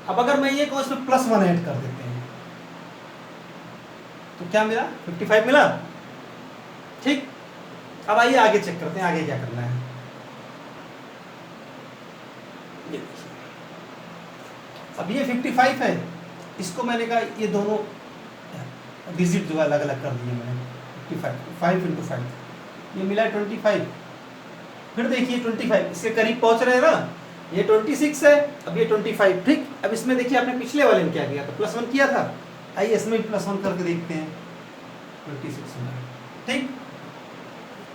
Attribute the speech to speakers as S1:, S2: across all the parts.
S1: अब अगर मैं ये कहूँ इसमें +1 ऐड कर देते हैं तो क्या मिला, 55 मिला। ठीक, अब आइए आगे चेक करते हैं आगे क्या करना है। ये देखिए, अब ये 55 है, इसको मैंने कहा ये दोनों डिजिट जो अलग अलग कर दिए मैंने, 55 5 × 5 ये मिला 25। फिर देखिए 25 इसके करीब पहुंच रहे हैं ना, ये 26 है, अब ये 25। ठीक, अब इसमें देखिए आपने पिछले वाले में क्या किया था, +1 किया था, आइए इसमें भी +1 करके देखते हैं 26 में। ठीक,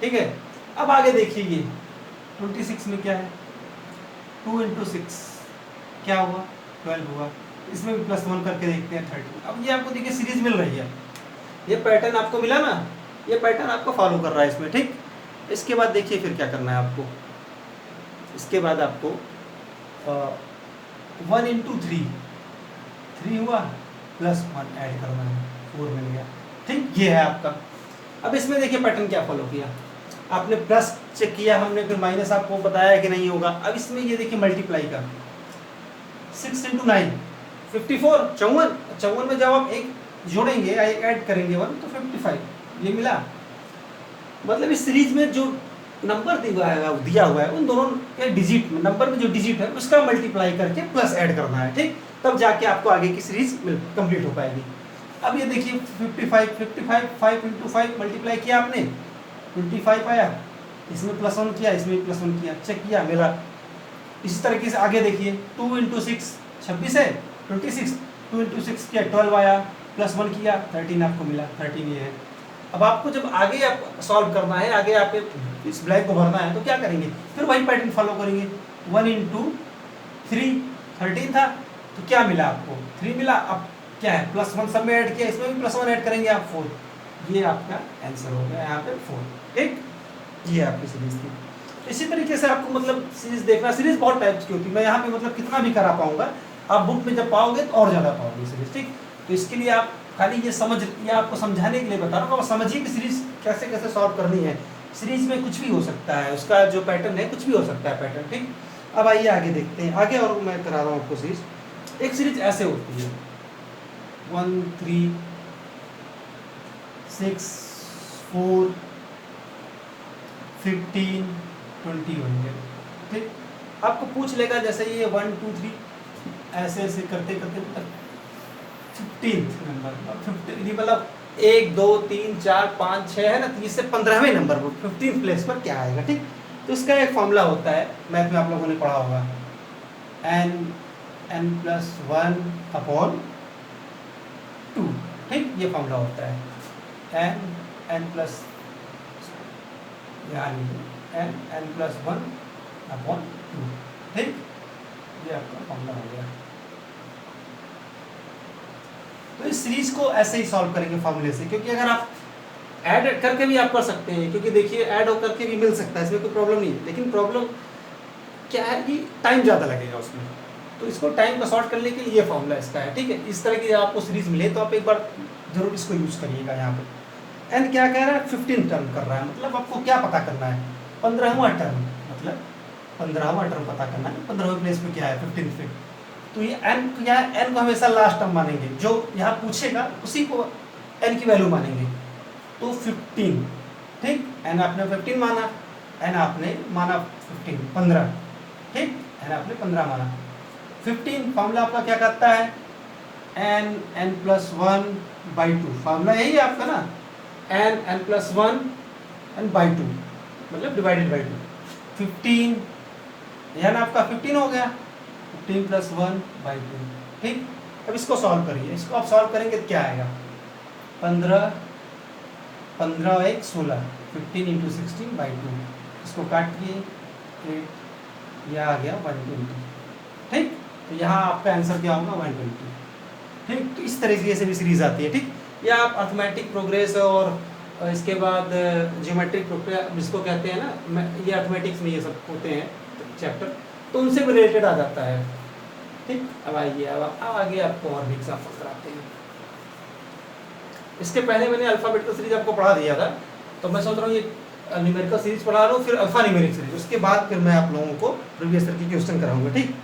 S1: ठीक है। अब आगे देखिए ये 26 में क्या है, 2 × 6 क्या हुआ, 12 हुआ, इसमें भी +1 करके देखते हैं 30। अब ये आपको देखिए सीरीज मिल रही है, ये पैटर्न आपको मिला ना, ये पैटर्न आपको फॉलो कर रहा है इसमें। ठीक, इसके बाद देखिए फिर क्या करना है आपको, इसके बाद आपको 1 × 3 हुआ, +1 ऐड करना है, 4 मिल गया। ठीक, ये है आपका। अब इसमें देखिए पैटर्न क्या फॉलो किया आपने, प्लस चेक किया हमने, फिर माइनस आपको बताया कि नहीं होगा। अब इसमें ये देखिए मल्टीप्लाई का 6 × 9 54, 54 में जब आप एक जोड़ेंगे या एक ऐड करेंगे 1 तो 55 ये मिला। मतलब इस सीरीज में जो नंबर दिया हुआ है उन दोनों के डिजिट में, नंबर में जो डिजिट है उसका मल्टीप्लाई करके प्लस ऐड करना है। ठीक, तब जाके आपको आगे की सीरीज कंप्लीट हो पाएगी। अब ये देखिए 55 5 × 5 मल्टीप्लाई किया आपने, 25 आया, इसमें +1 किया, इसमें +1 किया, चेक किया मिला। इसी तरीके से आगे देखिए 2 × 6 26 है, 26, 2 × 6 किया 12 आया, +1 किया 13 आपको मिला, 13 ये है। अब आपको जब आगे आप सॉल्व करना है, आगे आप इस ब्लैक को भरना है तो क्या करेंगे, फिर वही पैटर्न फॉलो करेंगे। 1 × 3 13 था तो क्या मिला आपको, 3 मिला। अब क्या है, +1 सब में ऐड किया, इसमें भी +1 ऐड करेंगे आप 4, ये आपका आंसर हो गया यहाँ पे 4। ठीक, ये आपकी सीरीज थी। इसी तरीके से आपको मतलब सीरीज देखना, सीरीज बहुत टाइप्स की होती है, मैं यहाँ पे मतलब कितना भी करा पाऊंगा, आप बुक में जब पाओगे तो और ज़्यादा पाओगे सीरीज। ठीक, तो इसके लिए आप खाली ये समझ, ये आपको समझाने के लिए बता रहा हूँ, आप समझिए कि सीरीज कैसे कैसे सॉल्व करनी है। सीरीज में कुछ भी हो सकता है, उसका जो पैटर्न है कुछ भी हो सकता है पैटर्न। ठीक, अब आइए आगे देखते हैं आगे, और मैं करा रहा हूँ आपको सीरीज। एक सीरीज ऐसे होती है 1 3 6 4 15 21। ठीक, आपको पूछ लेगा जैसे ये 1 2 3 ऐसे ऐसे करते करते 15th नंबर, 15 मतलब 1 2 3 4 5 6 है ना, 30 से 15वें नंबर पर 15th प्लेस पर क्या आएगा। ठीक, तो इसका एक फॉर्मूला होता है, मैथ में आप लोगों ने पढ़ा होगा, n+1/2। ठीक, ये फॉर्मूला होता है n+1/2। ठीक, ये आपका फॉर्मूला हो गया। तो इस सीरीज को ऐसे ही सॉल्व करेंगे फॉर्मूले से, क्योंकि अगर आप ऐड करके भी आप कर सकते हैं, क्योंकि देखिए ऐड हो करके भी मिल सकता है, इसमें कोई प्रॉब्लम नहीं है। लेकिन प्रॉब्लम क्या है कि टाइम ज़्यादा लगेगा उसमें, तो इसको टाइम का शॉर्ट करने के लिए ये फॉर्मूला इसका है। ठीक है, इस तरह की आपको सीरीज मिले तो आप एक बार जरूर इसको यूज़ करिएगा। यहाँ पे एन क्या कह रहा है, 15 टर्म कर रहा है, मतलब आपको क्या पता करना है, 15वां टर्म, मतलब 15वां टर्म पता करना है, 15वें प्लेस पे क्या है 15 पे। तो ये एन क्या है, एन को हमेशा लास्ट टर्म मानेंगे, जो यहाँ पूछेगा उसी को एन की वैल्यू मानेंगे, तो 15। ठीक, एन आपने 15 माना, एन आपने माना 15। ठीक, एन आपने 15 माना, 15 फॉर्मूला आपका क्या कहता है, n+1/2। फॉर्मूला यही है आपका ना, n+1/2 मतलब डिवाइडेड बाई 2। 15 यह ना आपका 15 हो गया, 15 + 1/2। ठीक, अब इसको सॉल्व करिए, इसको आप सॉल्व करेंगे तो क्या आएगा, 15 15 और 1 16, 15 × 16/2। इसको काटिए, यह आ गया 120। ठीक, तो यहाँ आपका आंसर क्या होगा 120। ठीक, तो इस तरीके से भी सीरीज आती है। ठीक, या आप अर्थमेटिक प्रोग्रेस और इसके बाद ज्योमेट्रिक प्रोग्रेस जिसको कहते हैं ना, ये अर्थमेटिक्स में ये सब होते हैं चैप्टर, तो उनसे भी रिलेटेड आ जाता है। ठीक, अब आइए अब आगे आपको और भी एग्जाम्पल कराते हैं। इसके पहले मैंने अल्फाबेटिकल सीरीज आपको पढ़ा दिया था, तो मैं सोच रहा हूँ ये न्यूमेरिकल सीरीज पढ़ा रहा हूँ, फिर अल्फा न्यूमेरिक सीरीज, उसके बाद फिर मैं आप लोगों को प्रीवियस ईयर की क्वेश्चन कराऊंगा। ठीक,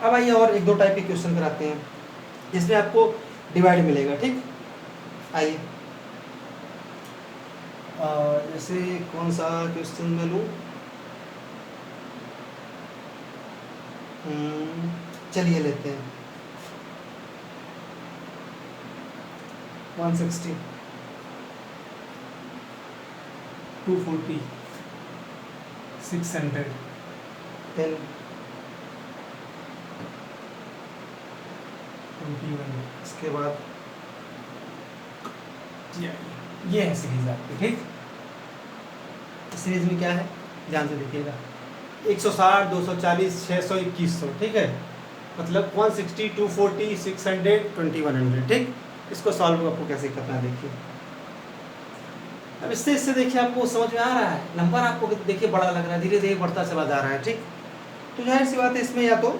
S1: अब आइए और एक दो टाइप के क्वेश्चन कराते हैं जिसमें आपको डिवाइड मिलेगा। ठीक, आइए जैसे कौन सा क्वेश्चन मैं लूँ, चलिए लेते हैं 160, 240, 600, 10, 21। इसके बाद ये है सीरीज आपकी। ठीक, सीरीज में क्या है ध्यान से देखिएगा, 160, 240, 600, 2100। ठीक है, मतलब 160, 240, 600, 2100। ठीक, इसको सॉल्व आपको कैसे करना है देखिए। अब इससे देखिए आपको समझ में आ रहा है, नंबर आपको देखिए बड़ा लग रहा है, धीरे धीरे बढ़ता चला जा रहा है। ठीक, तो जाहिर सी बात है इसमें या तो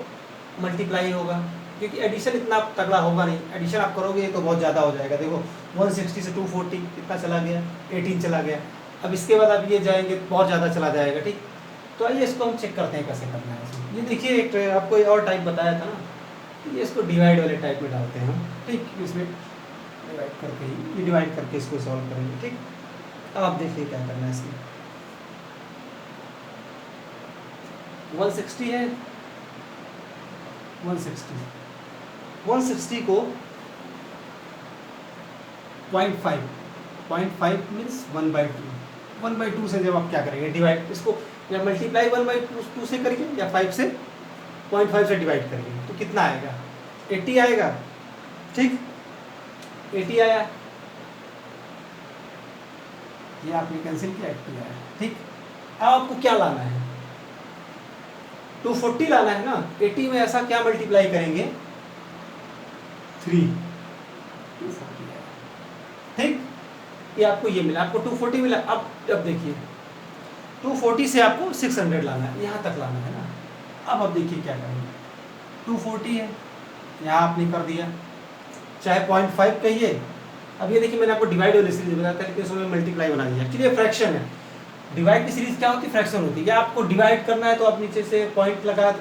S1: मल्टीप्लाई होगा, क्योंकि एडिशन इतना तगड़ा होगा नहीं, एडिशन आप करोगे तो बहुत ज़्यादा हो जाएगा। देखो 160 से 240 कितना चला गया, 18 चला गया। अब इसके बाद आप ये जाएंगे बहुत ज़्यादा चला जाएगा। ठीक, तो आइए इसको हम चेक करते हैं कैसे करना है इसमें। ये देखिए एक आपको ये और टाइप बताया था ना, तो ये इसको डिवाइड वाले टाइप में डालते हैं हम। ठीक, इसमें डिवाइड करके ही ये डिवाइड करके इसको सॉल्व करेंगे। ठीक, अब आप देखिए क्या करना है इसमें। 160 है, 160 को 0.5 मीन्स 1/2। 1/2 से जब आप क्या करेंगे डिवाइड, इसको या मल्टीप्लाई 1/2 से करेंगे या 5 से 0.5 से डिवाइड करेंगे तो कितना आएगा, 80 आएगा। ठीक, 80 आया, ये आपने कैंसिल किया, 80 आया। ठीक, अब आपको क्या लाना है, 240 लाना है ना। 80 में ऐसा क्या मल्टीप्लाई करेंगे, 3, 240 आया। ठीक, ये आपको ये मिला, आपको 240 मिला। अब देखिए 240 से आपको 600 लाना है, यहाँ तक लाना है ना। अब देखिए क्या करेंगे, 240 है, यहाँ आपने कर दिया, चाहे 0.5 कहिए। अब ये देखिए मैंने आपको डिवाइड वाली सीरीज बताया था, लेकिन उसमें मल्टीप्लाई बना दिया। एक्चुअली ये फ्रैक्शन है, डिवाइड की सीरीज क्या होती है, फ्रैक्शन होती है। या आपको डिवाइड करना है तो आप नीचे से पॉइंट लगा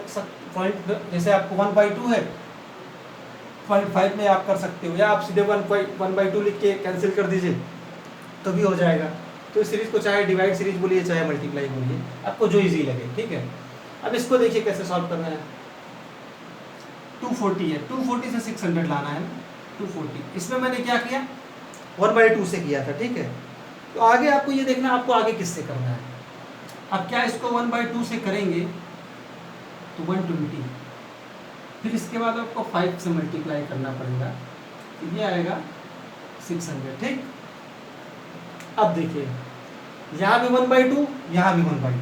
S1: पॉइंट, जैसे आपको 1/2 है, 0.5 में आप कर सकते हो, या आप सीधे 1/2 लिख के कैंसिल कर दीजिए तो भी हो जाएगा। तो इस सीरीज को चाहे डिवाइड सीरीज बोलिए चाहे मल्टीप्लाई बोलिए, आपको जो इजी लगे। ठीक है, अब इसको देखिए कैसे सॉल्व करना है। 240 है, 240 से 600 लाना है ना, 240। इसमें मैंने क्या किया, 1/2 से किया था। ठीक है, तो आगे आपको ये देखना आपको आगे किससे करना है। अब क्या इसको 1/2 से करेंगे तो 120, फिर इसके बाद आपको 5 से मल्टीप्लाई करना पड़ेगा, तो ये आएगा 600। ठीक, अब देखिए यहाँ भी 1/2, यहाँ भी 1/2,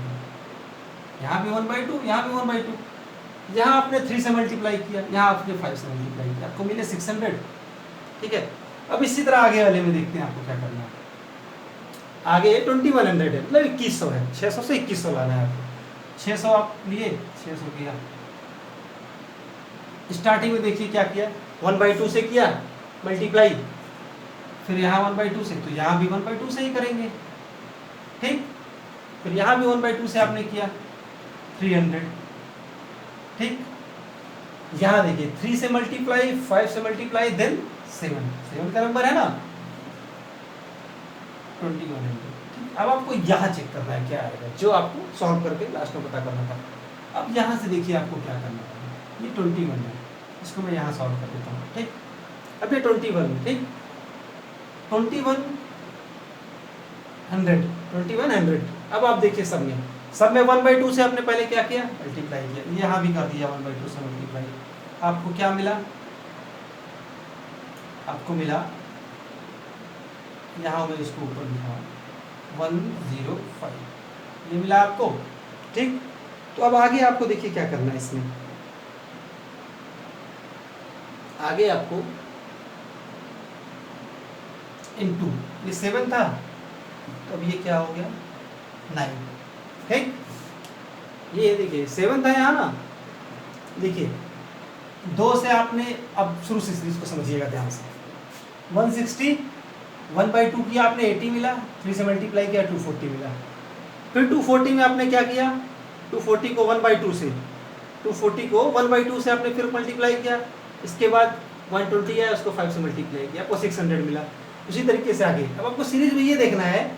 S1: यहाँ भी 1/2, यहाँ भी 1/2। यहाँ आपने 3 से मल्टीप्लाई किया, यहाँ आपने 5 से मल्टीप्लाई किया, आपको मिले 600। ठीक है, अब इसी तरह आगे वाले में देखते हैं आपको क्या करना है। आगे 2100 है, मतलब 2100 है, 600 से 2100 लाना है आपको। 600 आप लिए, 600 किया। स्टार्टिंग में देखिए क्या किया, 1/2 से किया मल्टीप्लाई, फिर यहाँ 1/2 से, तो यहाँ भी 1/2 से ही करेंगे। ठीक, फिर यहाँ भी 1/2 से आपने किया 300। ठीक, यहाँ देखिए 3 से मल्टीप्लाई, 5 से मल्टीप्लाई, देन 7 का नंबर है ना, 2100। अब आपको यहाँ चेक करना है क्या आएगा, जो आपको सॉल्व करके लास्ट में पता करना था। अब यहाँ से देखिए आपको क्या करना है, ये 21 है, इसको मैं यहाँ सॉल्व कर देता हूँ। ठीक, अब ये 21 है। ठीक, 2100। अब आप देखिए सब में 1/2 से आपने पहले क्या किया, मल्टीप्लाई किया, यहाँ भी कर दिया 1/2 से मल्टीप्लाई। आपको क्या मिला, आपको मिला, यहाँ मैं इसको ऊपर लिखा 105, ये मिला आपको। ठीक, तो अब आगे आपको देखिए क्या करना है इसमें। आगे आपको इनटू, ये 7 था तो अब ये क्या हो गया 9। ठीक, ये देखिए 7 था यहाँ ना, देखिए 2 से आपने, अब शुरू से इसको समझिएगा ध्यान से। 160 1/2 किया आपने, 80 मिला, 3 से मल्टीप्लाई किया 240 मिला। फिर 240 में आपने क्या किया, 240 को 1/2 से 240 को 1/2 से आपने फिर मल्टीप्लाई किया, इसके बाद 120 है उसको 5 से मल्टीप्लाई किया, आपको 600 मिला। उसी तरीके से आगे अब आपको सीरीज में ये देखना है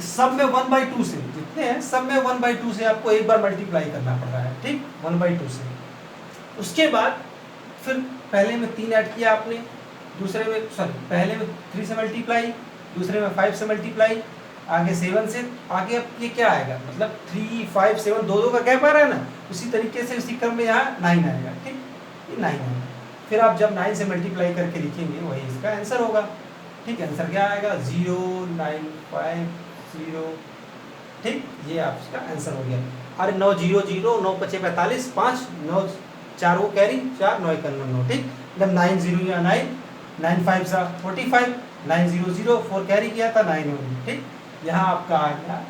S1: सब में 1/2 से जितने हैं सब में 1/2 से आपको एक बार मल्टीप्लाई करना पड़ रहा है, ठीक, 1/2 से। उसके बाद फिर पहले में 3 ऐड किया आपने, दूसरे में पहले में 3 से मल्टीप्लाई, दूसरे में 5 से मल्टीप्लाई, आगे 7 से, आगे अब ये क्या आएगा, मतलब 3 5 7 दो का गैप आ रहा है ना, उसी तरीके से उसी क्रम में यहाँ 9 आएगा, ठीक, ये 9 आएगा। फिर आप जब 9 से मल्टीप्लाई करके लिखेंगे वही इसका आंसर होगा, ठीक है। आंसर क्या आएगा 0950, ठीक, ये आपका आंसर हो गया। अरे 9 0 0 9 5 45 5 9 4 वो कैरी 4 9 1 9, ठीक, जब 9 0 या 9 9 5 सा 45 9 0 0 4 कैरी किया था 9 1, ठीक, यहाँ आपका आ गया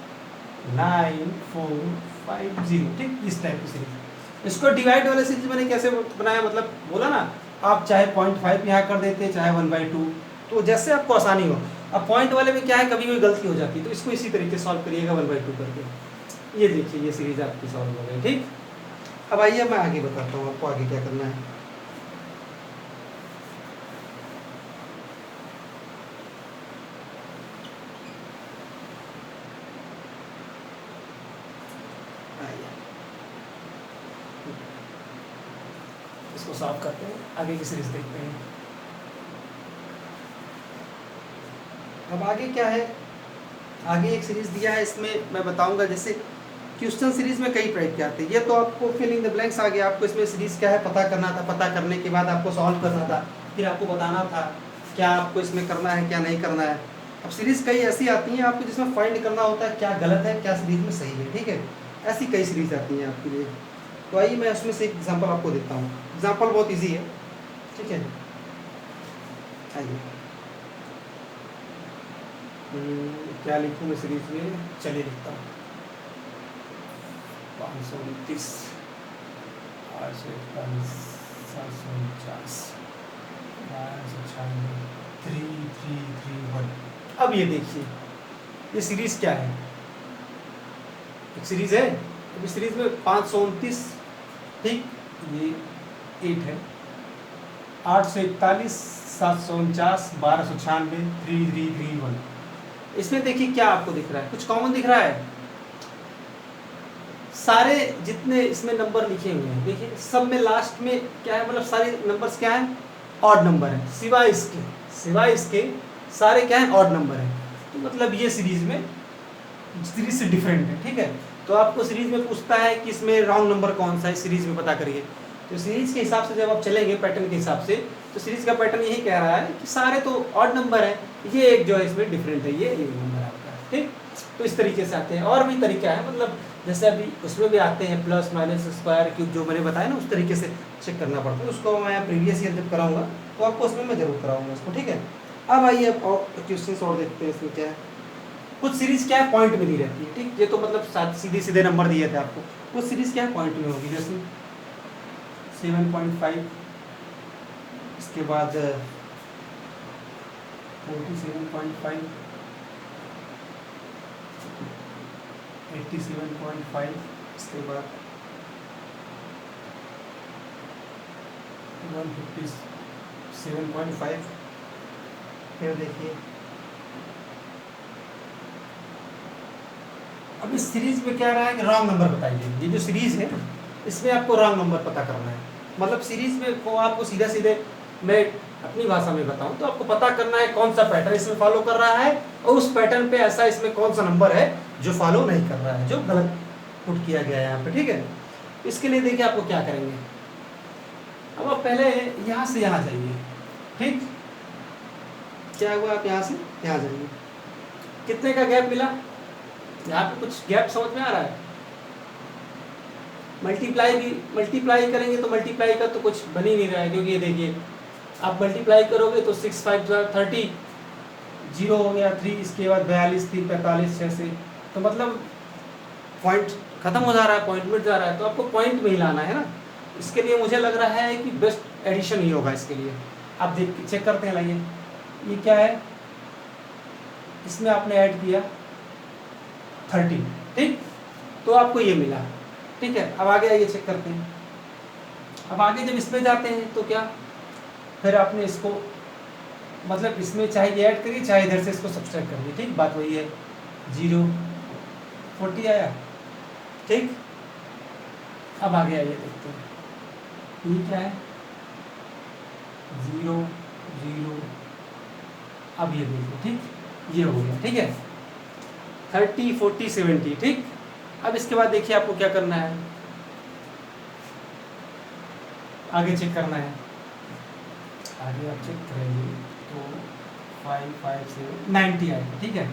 S1: 9450, ठीक, इस टाइप की सीरीज। इसको डिवाइड वाले सीरीज मैंने कैसे बनाया, मतलब बोला ना आप चाहे 0.5 यहाँ कर देते चाहे 1/2, तो जैसे आपको आसानी हो। अब पॉइंट वाले में क्या है कभी कोई गलती हो जाती है, तो इसको इसी तरीके से सॉल्व करिएगा 1/2 करके। ये देखिए ये सीरीज आपकी सॉल्व हो गई, ठीक। अब आइए मैं आगे बताता हूँ आपको आगे क्या करना है। इसको सॉल्व करते हैं, आगे की सीरीज देखते हैं। अब आगे क्या है, आगे एक सीरीज दिया है, इसमें मैं बताऊंगा जैसे क्वेश्चन सीरीज में कई टाइप के आते हैं। ये तो आपको फिल इन द ब्लैंक्स आ गया, आपको इसमें सीरीज क्या है पता करना था, पता करने के बाद आपको सॉल्व करना था, फिर आपको बताना था क्या आपको इसमें करना है क्या नहीं करना है। अब सीरीज कई ऐसी आती हैं आपको जिसमें फाइंड करना होता है क्या गलत है क्या सीरीज में सही है, ठीक है, ऐसी कई सीरीज आती हैं आपके लिए। तो आइए मैं उसमें से एक एग्जाम्पल आपको देता हूँ, एग्जाम्पल बहुत ईजी है, ठीक है। आइए क्या लिखूँ मैं सीरीज में, चलिए लिखता हूँ 529 841 749 3331। अब ये देखिए ये सीरीज क्या है, एक सीरीज है, तो इस सीरीज में 529, ठीक, ये 8 है, 841 749 1296 3331। इसमें देखिए क्या आपको दिख रहा है, कुछ कॉमन दिख रहा है, सारे जितने इसमें नंबर लिखे हुए हैं देखिए सब में लास्ट में क्या है, मतलब सारे नंबर्स क्या है, ऑड नंबर है, सिवाय इसके सारे क्या है, ऑड नंबर है। तो मतलब ये सीरीज में सीरीज से डिफरेंट है, ठीक है। तो आपको सीरीज में पूछता है कि इसमें रॉन्ग नंबर कौन सा है, सीरीज में पता करिए। तो सीरीज के हिसाब से जब आप चलेंगे पैटर्न के हिसाब से, तो सीरीज का पैटर्न यही कह रहा है कि सारे तो ऑड नंबर है, ये एक जो है इसमें डिफरेंट है, ये इवन नंबर है आपका, ठीक। तो इस तरीके से आते हैं, और भी तरीका है, मतलब जैसे अभी उसमें भी आते हैं प्लस माइनस स्क्वायर क्यूब, जो मैंने बताया ना उस तरीके से चेक करना पड़ता है। उसको मैं प्रीवियस ईयर जब कराऊंगा तो आपको उसमें मैं जरूर कराऊंगा उसको, ठीक है। अब आइए अब और क्वेश्चन और देखते हैं इसमें क्या है। कुछ सीरीज क्या है पॉइंट में दी रहती है, ठीक, ये तो मतलब सीधे सीधे नंबर दिए थे आपको। कुछ सीरीज क्या है पॉइंट में होगी, जैसे 7.5, इसके बाद 47.5, 87.5, इसके बाद 157.5। फिर देखिए अब इस सीरीज में क्या रहा है कि रॉन्ग नंबर बताइए। ये जो सीरीज है इसमें आपको रॉन्ग नंबर पता करना है, मतलब सीरीज में को आपको सीधे सीधे मैं अपनी भाषा में बताऊं तो आपको पता करना है कौन सा पैटर्न इसमें फॉलो कर रहा है, और उस पैटर्न पे ऐसा इसमें कौन सा नंबर है जो फॉलो नहीं कर रहा है, जो गलत पुट किया गया है यहाँ पे, ठीक है। इसके लिए देखिए आपको क्या करेंगे, अब आप पहले यहाँ से यहाँ जाइए, ठीक, क्या हुआ, आप यहाँ से यहाँ जाइए, कितने का गैप मिला, यहाँ पे कुछ गैप समझ में आ रहा है। मल्टीप्लाई करेंगे तो मल्टीप्लाई का तो कुछ बन ही नहीं रहा है, क्योंकि ये देखिए आप मल्टीप्लाई करोगे तो 6 5 30 0 हो गया 3, इसके बाद 42 3 45 6 से, तो मतलब पॉइंट खत्म हो जा रहा है, पॉइंट मिट जा रहा है, तो आपको पॉइंट में ही लाना है ना। इसके लिए मुझे लग रहा है कि बेस्ट एडिशन ही होगा इसके लिए। आप देख चेक करते हैं, लाइए ये क्या है, इसमें आपने ऐड किया 30, ठीक, तो आपको ये मिला, ठीक है, अब आगे आइए चेक करते हैं। अब आगे जब इसमें जाते हैं तो क्या, फिर आपने इसको मतलब इसमें चाहे ये ऐड करिए चाहे इधर से इसको सब्सट्रैक्ट करिए, ठीक, बात वही है। 0 40 आया, ठीक। अब आगे आइए देखते हैं ये क्या है, 0 0, अब ये देखिए, ठीक, ये हो गया, ठीक है, 30 40 70, ठीक। अब इसके बाद देखिए आपको क्या करना है, आगे चेक करना है, आगे आप चेक करेंगे तो 5 5 7 90 आएगा, ठीक है।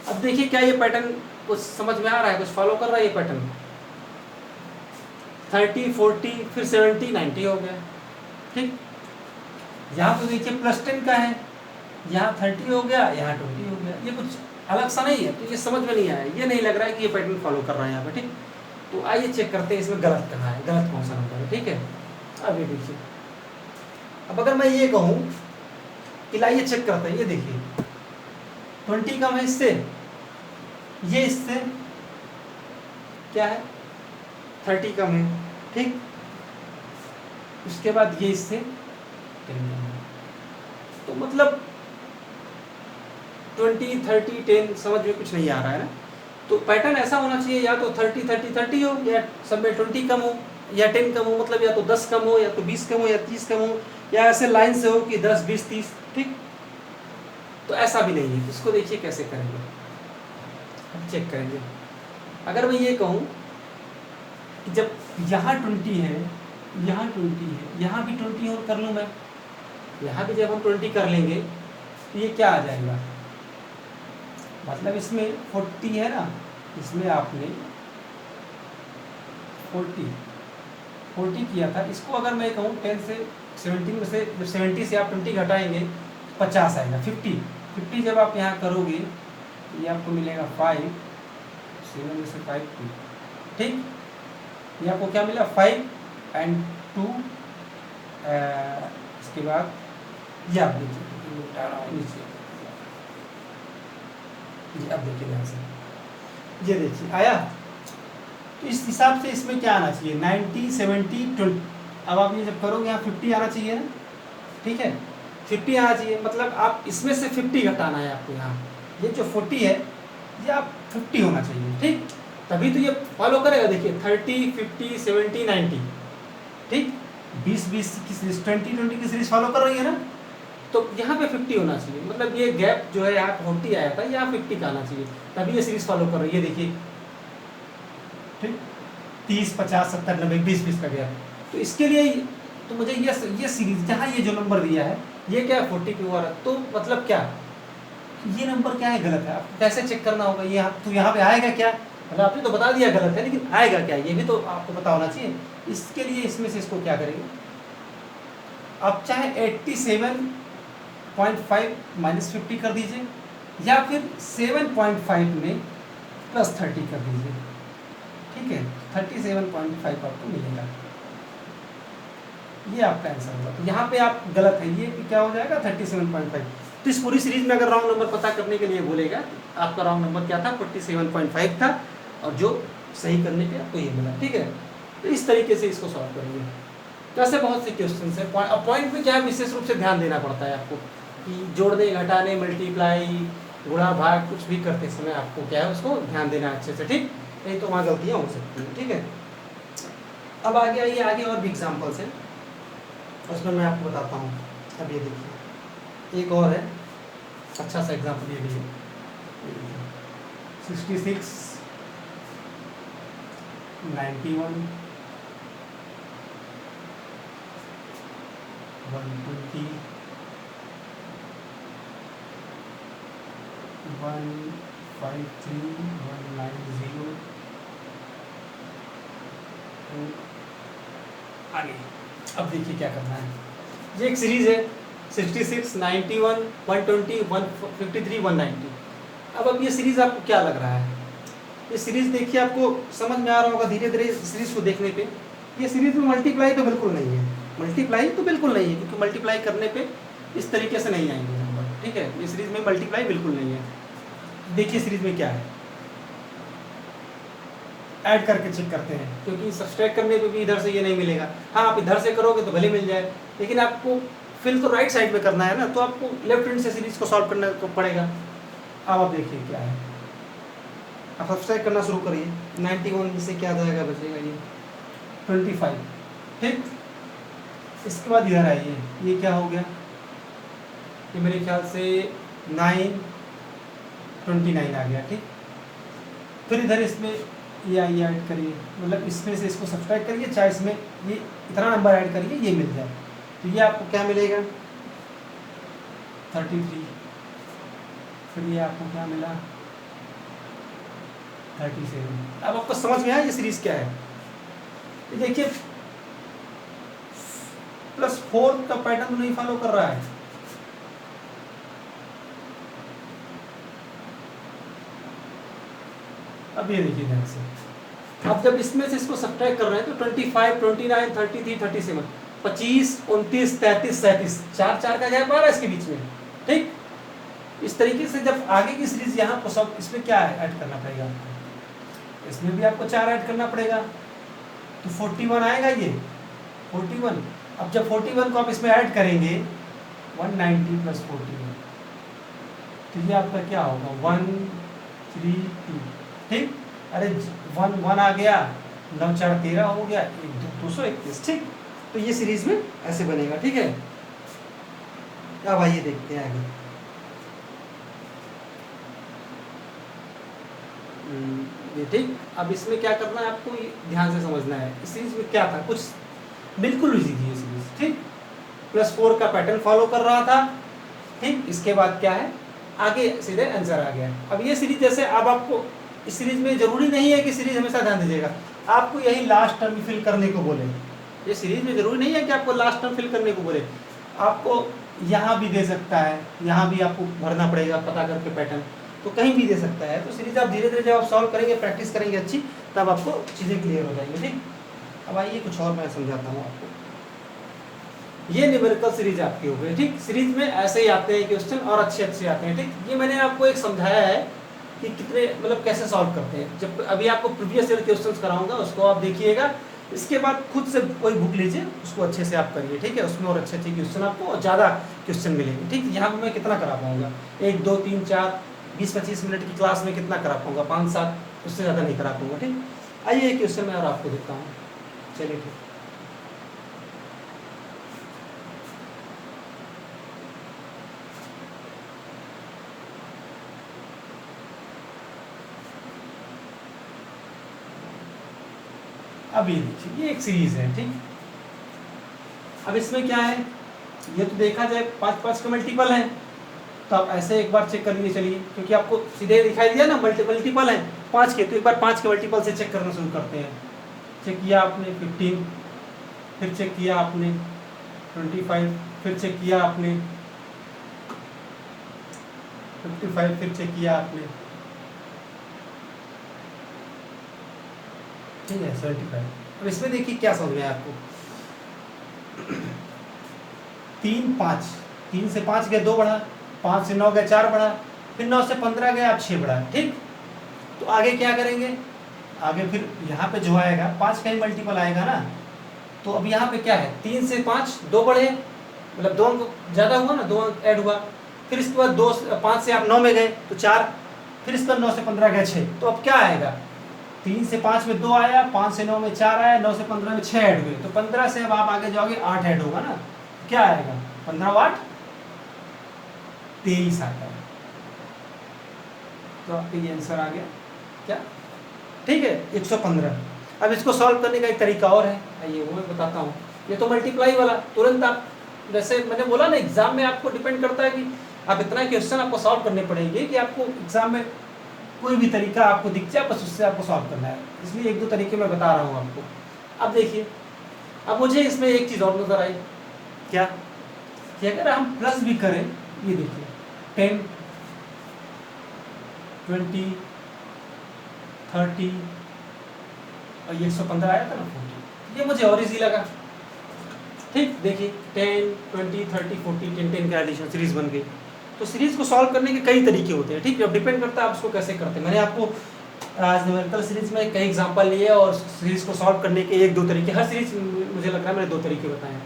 S1: अब देखिए क्या ये पैटर्न कुछ समझ में आ रहा है, कुछ फॉलो कर रहा है ये पैटर्न, 30 40 फिर 70 90 हो गया, ठीक। यहाँ तो देखिए +10 का है, यहाँ 30 हो गया, यहाँ 20 हो गया, ये कुछ अलग सा नहीं है, तो ये समझ में नहीं आया, ये नहीं लग रहा है कि ये पैटर्न फॉलो कर रहा है यहाँ पे, ठीक। तो आइए चेक करते हैं इसमें गलत कहाँ है, गलत कौन सा नंबर है, ठीक है। अब ये देखिए, अब अगर मैं ये कहूँ कि लाइए चेक करते हैं, ये देखिए 20 कम है इससे, ये इससे क्या है 30 कम है, ठीक। उसके बाद ये इससे 10 कम है, तो मतलब 20 30 10 समझ में कुछ नहीं आ रहा है ना। तो पैटर्न ऐसा होना चाहिए, या तो 30 30 30 हो, या सब में 20 कम हो या 10 कम हो, मतलब या तो 10 कम हो या तो 20 कम हो या 30 कम हो, या ऐसे लाइन से हो कि 10 20 30, ठीक। तो ऐसा भी नहीं है, इसको देखिए कैसे करेंगे, हम चेक करेंगे। अगर मैं ये कहूँ कि जब यहाँ 20 है, यहाँ 20 है, यहाँ भी 20 और कर लूँ मैं, यहाँ भी जब हम 20 कर लेंगे तो ये क्या आ जाएगा, मतलब इसमें 40 है ना, इसमें आपने 40 किया था, इसको अगर मैं कहूँ 10 से 17 में से, जब 70 से आप 20 घटाएंगे 50 आएगा, 50 जब आप यहाँ करोगे ये आपको मिलेगा 5 7 में से 5 2, ठीक। ये आपको क्या मिला 5 एंड 2, इसके बाद ये आप देखिए नीचे, ये अब देखिए ध्यान से, ये देखिए आया। तो इस हिसाब से इसमें क्या आना चाहिए 90 70 20। अब आप ये जब करोगे यहाँ 50 आना चाहिए ना, ठीक है, 50 आना चाहिए, मतलब आप इसमें से 50 घटाना है आपको, यहाँ ये जो 40 है ये आप 50 होना चाहिए, ठीक, तभी तो ये फॉलो करेगा। देखिए 30 50 70 90, ठीक, 20 20 की सीरीज 20 20 की सीरीज फॉलो कर रही है ना, तो यहाँ पे 50 होना चाहिए, मतलब ये गैप जो है यहाँ 40 आया था, यहाँ 50 का आना चाहिए, तभी ये सीरीज फॉलो कर रही है। देखिए ठीक, 30 50 70 90 20 20 का गैप, तो इसके लिए तो मुझे ये सीरीज जहाँ ये जो नंबर दिया है ये क्या 40 के ऊपर, तो मतलब क्या ये नंबर क्या है गलत है, आपको कैसे चेक करना होगा, ये तो यहाँ पे आएगा क्या, मतलब आपने तो बता दिया गलत है, लेकिन आएगा क्या ये भी तो आपको पता होना चाहिए। इसके लिए इसमें से इसको क्या करेंगे, आप चाहे 87.5 माइनस 50 कर दीजिए, या फिर 7.5 में प्लस 30 कर दीजिए, ठीक है, 37.5 आपको मिलेगा, ये आपका आंसर होगा। तो यहाँ पे आप गलत है, ये क्या हो जाएगा 37.5। तो इस पूरी सीरीज में अगर राउंड नंबर पता करने के लिए बोलेगा, आपका राउंड नंबर क्या था 47.5 था, और जो सही करने पे आपको ये मिला, ठीक है। तो इस तरीके से इसको सॉल्व करेंगे। तो ऐसे बहुत से क्वेश्चन है। पॉइंट में क्या है, विशेष रूप से ध्यान देना पड़ता है आपको कि जोड़ने घटाने मल्टीप्लाई गुणा भाग कुछ भी करते समय आपको क्या है उसको ध्यान देना अच्छे से, ठीक, नहीं तो वहाँ गलतियाँ हो सकती हैं, ठीक है। अब आगे आइए, आगे और भी एग्जाम्पल्स हैं, उसमें मैं आपको बताता हूँ। अब ये देखिए एक और है अच्छा सा एग्जाम्पल, ये भी है 66 91 120 153 190। आगे अब देखिए क्या करना है, ये एक सीरीज है 66 91 120 153 190। अब ये सीरीज आपको क्या लग रहा है, ये सीरीज देखिए आपको समझ में आ रहा होगा धीरे धीरे सीरीज को देखने पे। ये सीरीज में मल्टीप्लाई तो बिल्कुल नहीं है, मल्टीप्लाई तो बिल्कुल नहीं है, क्योंकि मल्टीप्लाई करने पे इस तरीके से नहीं आएंगे नंबर, ठीक है। ये सीरीज में मल्टीप्लाई बिल्कुल नहीं है। देखिए सीरीज में क्या है, ऐड करके चेक करते हैं, क्योंकि सब्सट्रैक्ट करने पे भी इधर से ये नहीं मिलेगा। हाँ, आप इधर से करोगे तो भले मिल जाए, लेकिन आपको फिल तो राइट साइड में करना है ना, तो आपको लेफ्ट हैंड से सीरीज को सॉल्व करना तो पड़ेगा। अब आप देखिए क्या है, आप सब्सट्रैक्ट करना शुरू करिए। 91 से क्या जाएगा, बचेगा ये 25, ठीक। इसके बाद इधर आइए, ये क्या हो गया, ये मेरे ख्याल से 929 आ गया, ठीक। फिर इधर इसमें ये आइए ऐड करिए, मतलब इसमें से इसको सब्सट्रैक्ट करिए, चाहे इसमें ये इतना नंबर ऐड करिए, ये मिल जाए। तो ये आपको क्या मिलेगा 33, फिर ये आपको क्या मिला 37। अब आपको समझ में आया ये सीरीज क्या है। ये देखिए +4 का पैटर्न तो नहीं फॉलो कर रहा है, अब ये देखिए ध्यान से। अब जब इसमें से इसको सब्ट्रैक्ट कर रहे हैं तो 25, 29, 33, 37, 25, 29, 33, 37, 4 का गैप आ रहा है इसके बीच में, ठीक। इस तरीके से जब आगे की सीरीज यहाँ पर सब, इसमें क्या है ऐड करना पड़ेगा आपको, इसमें भी आपको 4 ऐड करना पड़ेगा, तो 41 आएगा ये 41। अब जब 41 को आप इसमें ऐड करेंगे 190 + 41, तो ये आपका क्या होगा 132, ठीक। अरे 1 आ गया, 9 4 13 हो गया, 221, ठीक। तो ये सीरीज में ऐसे बनेगा, ठीक है। अब आइए देखते हैं आगे। ये ठीक। अब इसमें क्या करना है आपको, ये ध्यान से समझना है। इस सीरीज में क्या था, कुछ बिल्कुल इजी थी ये सीरीज, ठीक। +4 का पैटर्न फॉलो कर रहा था, ठीक। इसके बाद क्या है, आगे सीधे आंसर आ गया। अब ये सीरीज जैसे, अब आपको इस सीरीज में जरूरी नहीं है कि सीरीज हमेशा ध्यान दीजिएगा, आपको यही लास्ट टर्म फिल करने को बोले, ये सीरीज में जरूरी नहीं है कि आपको लास्ट टर्म फिल करने को बोले, आपको यहाँ भी दे सकता है, यहाँ भी आपको भरना पड़ेगा पता करके पैटर्न, तो कहीं भी दे सकता है। तो सीरीज आप धीरे धीरे जब आप सॉल्व करेंगे, प्रैक्टिस करेंगे अच्छी, तब आपको चीज़ें क्लियर हो जाएंगी, ठीक। अब आइए कुछ और मैं समझाता हूँ आपको। ये न्यूमेरिकल सीरीज आपकी हो गई, ठीक। सीरीज में ऐसे ही आते हैं क्वेश्चन और अच्छे आते हैं, ठीक। ये मैंने आपको एक समझाया है कि कितने, मतलब कैसे सॉल्व करते हैं। जब अभी आपको प्रीवियस ईयर क्वेश्चंस कराऊंगा, उसको आप देखिएगा, इसके बाद खुद से कोई बुक लीजिए, उसको अच्छे से आप करिए, ठीक है। उसमें और अच्छे क्वेश्चन आपको और ज़्यादा क्वेश्चन मिलेंगे, ठीक। यहाँ पर मैं कितना करा पाऊँगा, 1 2 3 4 20-25 मिनट की क्लास में कितना करा पाऊँगा, 5-7, उससे ज़्यादा नहीं करा पाऊँगा, ठीक। आइए एक क्वेश्चन मैं और आपको देता हूँ, चलिए ठीक। अब ये देखिए, ये एक सीरीज है, ठीक। अब इसमें क्या है, ये तो देखा जाए 5 का मल्टीपल है, तो आप ऐसे एक बार चेक कर लीजिए, चलिए, क्योंकि आपको सीधे दिखाई दिया ना मल्टीपल है 5 के, तो एक बार 5 के मल्टीपल से चेक करना शुरू करते हैं। चेक किया आपने 15, फिर चेक किया आपने 25, फिर चेक किया आपने 55, फिर चेक किया आपने, ठीक है 75। अब इसमें देखिए क्या समझ में आया आपको, 3 5, 3 से 5 गए 2 बढ़ा, 5 से 9 गए 4 बढ़ा, फिर 9 से 15 गए आप 6 बढ़ा, ठीक। तो आगे क्या करेंगे, आगे फिर यहाँ पे जो आएगा 5 का ही मल्टीपल आएगा ना, तो अब यहाँ पे क्या है, 3 से 5 2 बढ़े, मतलब 2 अंक ज़्यादा हुआ ना, 2 अंक ऐड हुआ। फिर इसके बाद 5 से आप 9 में गए तो 4, फिर इसका 9 से 15 गए 6, तो अब क्या आएगा, 3 से 5 में 2 आया, 5 से 9 में 4 आया, 9 से 15 में 6 ऐड हुए, तो 15 से अब आप आगे जाओगे 8 ऐड होगा ना, क्या आएगा 15 8 23 आता है। तो आपका ये आंसर आ गया क्या, ठीक है 115। अब इसको सॉल्व करने का एक तरीका और है, आइए वो मैं बताता हूँ। ये तो मल्टीप्लाई वाला तुरंत आप, जैसे मैंने बोला ना, एग्जाम में आपको डिपेंड करता है कि आप इतना क्वेश्चन आपको सॉल्व करने पड़ेंगे कि आपको एग्जाम में कोई भी तरीका आपको दिख जाए, बस उससे आपको सॉल्व करना है। इसलिए 1-2 तरीके मैं बता रहा हूँ आपको। अब देखिए, अब मुझे इसमें एक चीज़ और नजर आई, क्या कि अगर हम प्लस भी करें, ये देखिए 10 20 30 और ये 115 आया था ना 40, ये मुझे और इजी लगा, ठीक। देखिए 10 20 30 40 10 10 का एडिशन सीरीज बन गई। तो सीरीज को सॉल्व करने के कई तरीके होते हैं, ठीक है। अब डिपेंड करता है आप उसको कैसे करते हैं। मैंने आपको आज न्यूमेरिकल सीरीज में कई एग्जांपल लिए और सीरीज को सॉल्व करने के 1-2 तरीके, हर सीरीज मुझे लग रहा है मैंने 2 तरीके बताए हैं।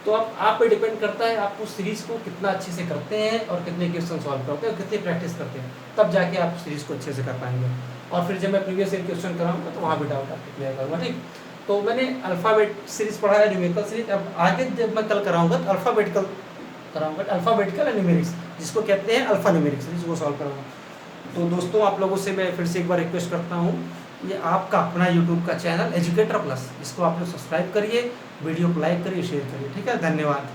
S1: तो अब आप पे डिपेंड करता है आप उस सीरीज को कितना अच्छे से करते हैं और कितने क्वेश्चन सॉल्व करते हैं और कितनी प्रैक्टिस करते हैं, तब जाके आप सीरीज को अच्छे से कर पाएंगे। और फिर जब मैं प्रीवियस ईयर क्वेश्चन कराऊंगा तो वहाँ भी डाउट आपको क्लियर करूँगा, ठीक। तो मैंने अल्फ़ाबेट सीरीज पढ़ा है, न्यूमेरिकल सीरीज। अब आगे जब मैं कल कराऊंगा तो अल्फ़ाबेटिकल कराऊंगा, अल्फ़ाबेटिकल एंड न्यूमेरिक्स, जिसको कहते हैं अल्फ़ा न्यूमेरिक सीरीज, वो सॉल्व कराऊंगा। तो दोस्तों आप लोगों से मैं फिर से एक बार रिक्वेस्ट करता हूँ, ये आपका अपना यूट्यूब का चैनल एजुकेटर प्लस, इसको आप लोग सब्सक्राइब करिए, वीडियो को लाइक करिए, शेयर करिए, ठीक है। धन्यवाद।